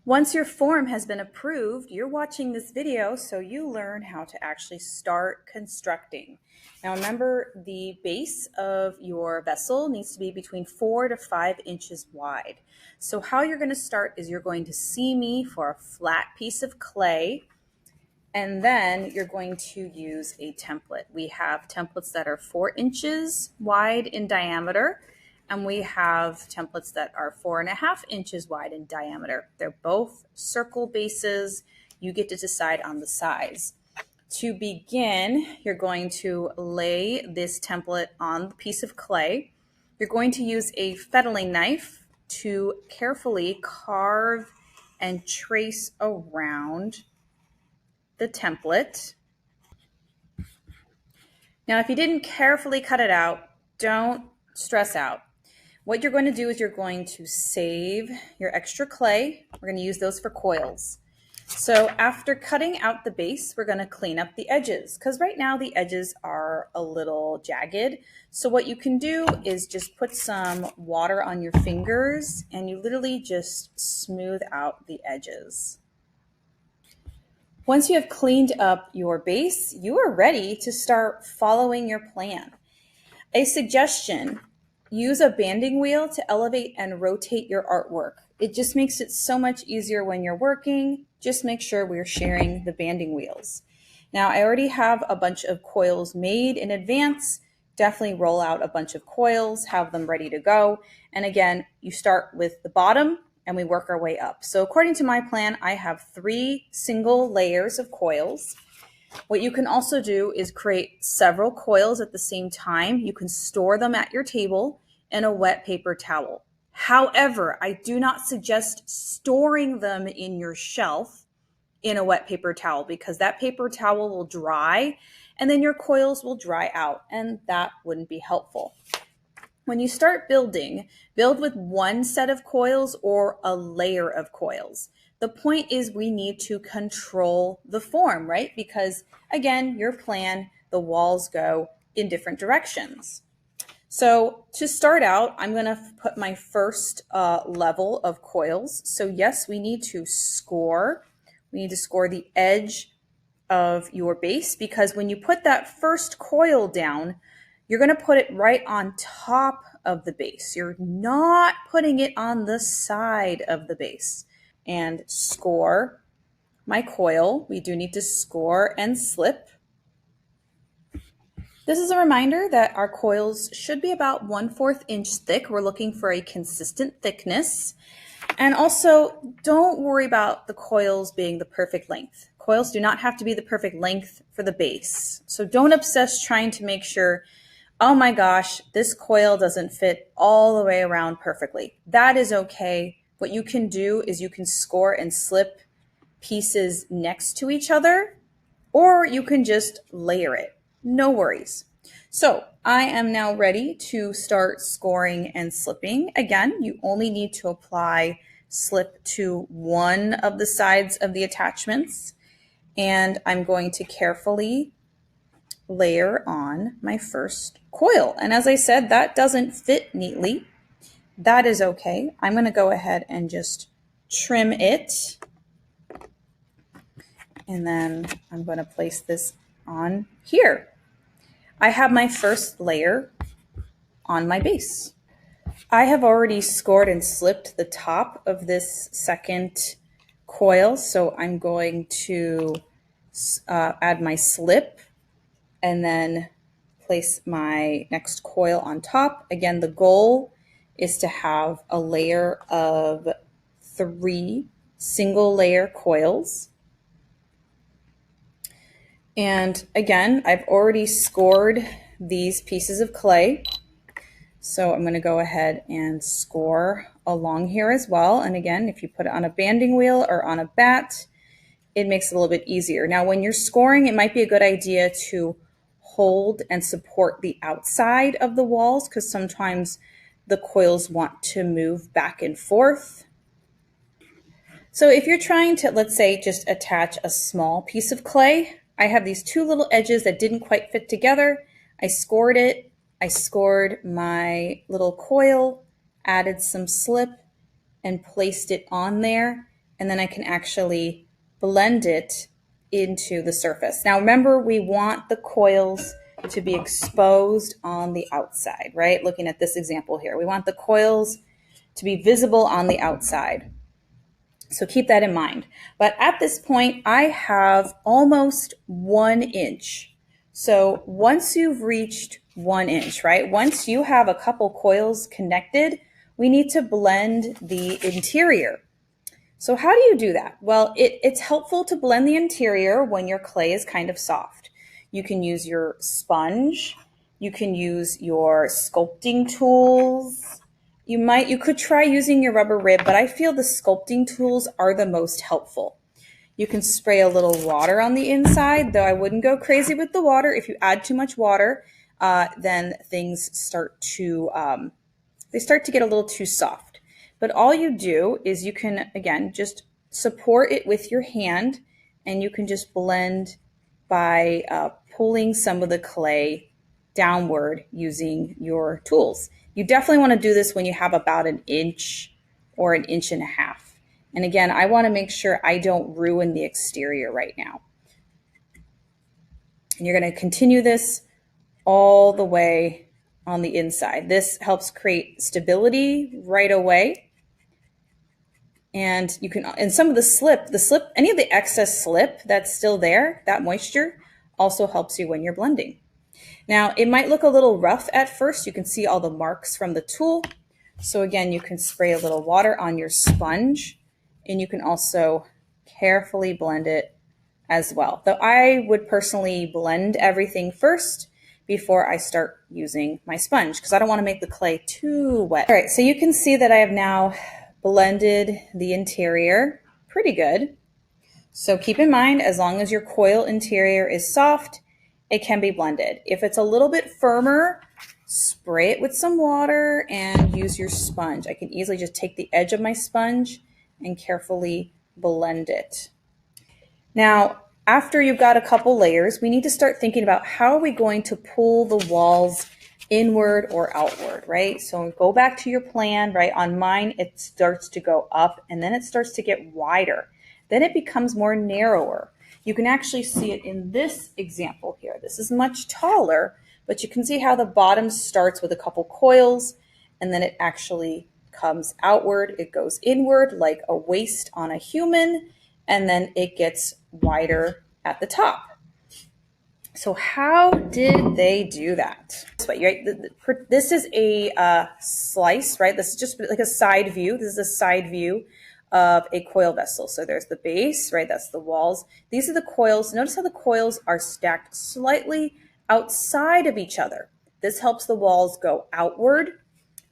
Once your form has been approved, you're watching this video so you learn how to actually start constructing. Now remember, the base of your vessel needs to be between 4 to 5 inches wide. So how you're going to start is you're going to see me for a flat piece of clay, and then you're going to use a template. We have templates that are 4 inches wide in diameter, and we have templates that are 4.5 inches wide in diameter. They're both circle bases. You get to decide on the size. To begin, you're going to lay this template on the piece of clay. You're going to use a fettling knife to carefully carve and trace around the template. Now, if you didn't carefully cut it out, don't stress out. What you're going to do is you're going to save your extra clay. We're going to use those for coils. So after cutting out the base, we're going to clean up the edges because right now the edges are a little jagged. So what you can do is just put some water on your fingers and you literally just smooth out the edges. Once you have cleaned up your base, you are ready to start following your plan. A suggestion: use a banding wheel to elevate and rotate your artwork. It just makes it so much easier when you're working. Just make sure we're sharing the banding wheels. Now, I already have a bunch of coils made in advance. Definitely roll out a bunch of coils, have them ready to go. And again, you start with the bottom and we work our way up. So according to my plan, I have 3 single layers of coils. What you can also do is create several coils at the same time. You can store them at your table in a wet paper towel. However, I do not suggest storing them in your shelf in a wet paper towel because that paper towel will dry and then your coils will dry out, and that wouldn't be helpful. When you start building, build with one set of coils or a layer of coils. The point is we need to control the form, right? Because again, your plan, the walls go in different directions. So to start out, I'm going to put my first level of coils. So yes, we need to score. We need to score the edge of your base because when you put that first coil down, you're going to put it right on top of the base. You're not putting it on the side of the base. And score my coil. We do need to score and slip. This is a reminder that our coils should be about 1/4 inch thick. We're looking for a consistent thickness. And also, don't worry about the coils being the perfect length. Coils do not have to be the perfect length for the base. So don't obsess trying to make sure, oh my gosh, this coil doesn't fit all the way around perfectly. That is okay. What you can do is you can score and slip pieces next to each other, or you can just layer it. No worries. So I am now ready to start scoring and slipping. Again, you only need to apply slip to one of the sides of the attachments, and I'm going to carefully layer on my first coil. And as I said, that doesn't fit neatly. That is okay. I'm going to go ahead and just trim it. And then I'm going to place this on here. I have my first layer on my base. I have already scored and slipped the top of this second coil. So I'm going to add my slip and then place my next coil on top. Again, the goal is to have a layer of 3 single layer coils. And again, I've already scored these pieces of clay. So I'm going to go ahead and score along here as well. And again, if you put it on a banding wheel or on a bat, it makes it a little bit easier. Now, when you're scoring, it might be a good idea to hold and support the outside of the walls because sometimes the coils want to move back and forth. So if you're trying to, let's say, just attach a small piece of clay, I have these 2 little edges that didn't quite fit together. I scored it. I scored my little coil, added some slip, and placed it on there. and then I can actually blend it into the surface. Now remember, we want the coils to be exposed on the outside, right? Looking at this example here, we want the coils to be visible on the outside. So keep that in mind. But at this point, I have almost 1 inch. So once you've reached 1 inch, right? Once you have a couple coils connected, we need to blend the interior. So how do you do that? Well, it's helpful to blend the interior when your clay is kind of soft. You can use your sponge. You can use your sculpting tools. You could try using your rubber rib, but I feel the sculpting tools are the most helpful. You can spray a little water on the inside, though I wouldn't go crazy with the water. If you add too much water, then things start to get a little too soft. But all you do is you can, again, just support it with your hand, and you can just blend by pulling some of the clay downward using your tools. You definitely want to do this when you have about 1 inch or 1.5 inches. And again, I want to make sure I don't ruin the exterior right now. And you're going to continue this all the way on the inside. This helps create stability right away. And you can, and some of the slip, any of the excess slip that's still there, that moisture also helps you when you're blending. Now, it might look a little rough at first. You can see all the marks from the tool. So again, you can spray a little water on your sponge, and you can also carefully blend it as well. Though I would personally blend everything first before I start using my sponge, because I don't want to make the clay too wet. All right, so you can see that I have now blended the interior pretty good. So keep in mind, as long as your coil interior is soft, it can be blended. If it's a little bit firmer, spray it with some water and use your sponge. I can easily just take the edge of my sponge and carefully blend it. Now, after you've got a couple layers, we need to start thinking about how are we going to pull the walls inward or outward, right? So go back to your plan, right? On mine, it starts to go up and then it starts to get wider. Then it becomes more narrower. You can actually see it in this example here. This is much taller, but you can see how the bottom starts with a couple coils and then it actually comes outward. It goes inward like a waist on a human, and then it gets wider at the top. So how did they do that? Right? This is a slice, right? This is just like a side view. This is a side view of a coil vessel. So there's the base, right? That's the walls. These are the coils. Notice how the coils are stacked slightly outside of each other. This helps the walls go outward.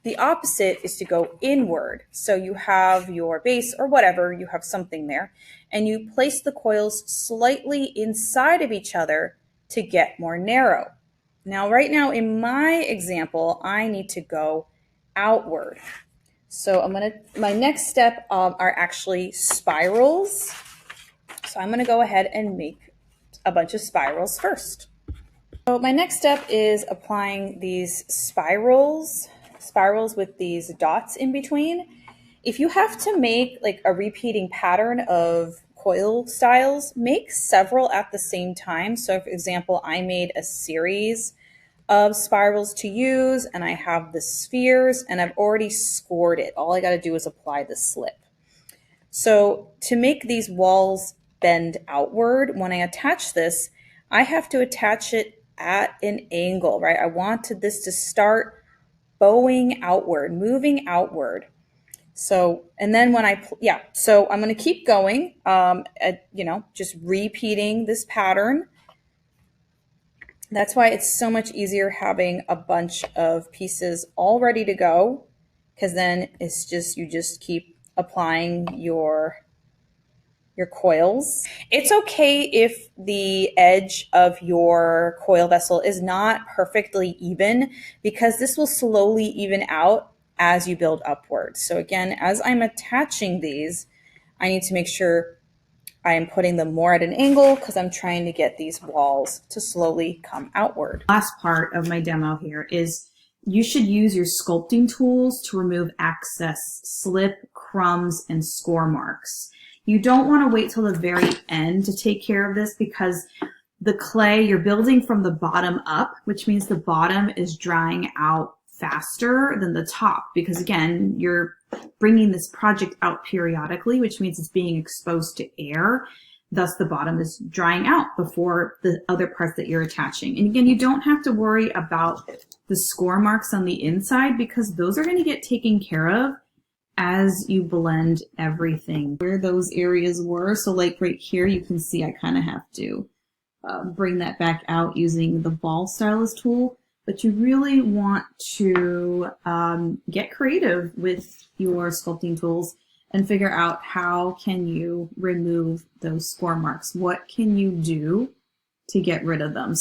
The opposite is to go inward. So you have your base or whatever, you have something there, and you place the coils slightly inside of each other to get more narrow. Now, right now in my example, I need to go outward. So my next step are actually spirals. So I'm gonna go ahead and make a bunch of spirals first. So my next step is applying these spirals with these dots in between. If you have to make like a repeating pattern of coil styles, make several at the same time. So for example, I made a series of spirals to use and I have the spheres and I've already scored it. All I got to do is apply the slip. So to make these walls bend outward, when I attach this, I have to attach it at an angle, right? I want this to start bowing outward, moving outward. So, and then when so I'm going to keep going, just repeating this pattern. That's why it's so much easier having a bunch of pieces all ready to go, because then it's just, you just keep applying your coils. It's okay if the edge of your coil vessel is not perfectly even, because this will slowly even out as you build upwards. So again, as I'm attaching these, I need to make sure I am putting them more at an angle because I'm trying to get these walls to slowly come outward. Last part of my demo here is you should use your sculpting tools to remove excess slip, crumbs, and score marks. You don't want to wait till the very end to take care of this, because the clay, you're building from the bottom up, which means the bottom is drying out faster than the top, because again, you're bringing this project out periodically, which means it's being exposed to air. Thus, the bottom is drying out before the other parts that you're attaching. And again, you don't have to worry about the score marks on the inside, because those are going to get taken care of as you blend everything where those areas were. So like right here, you can see I kind of have to bring that back out using the ball stylus tool. But you really want to get creative with your sculpting tools and figure out how can you remove those score marks. What can you do to get rid of them?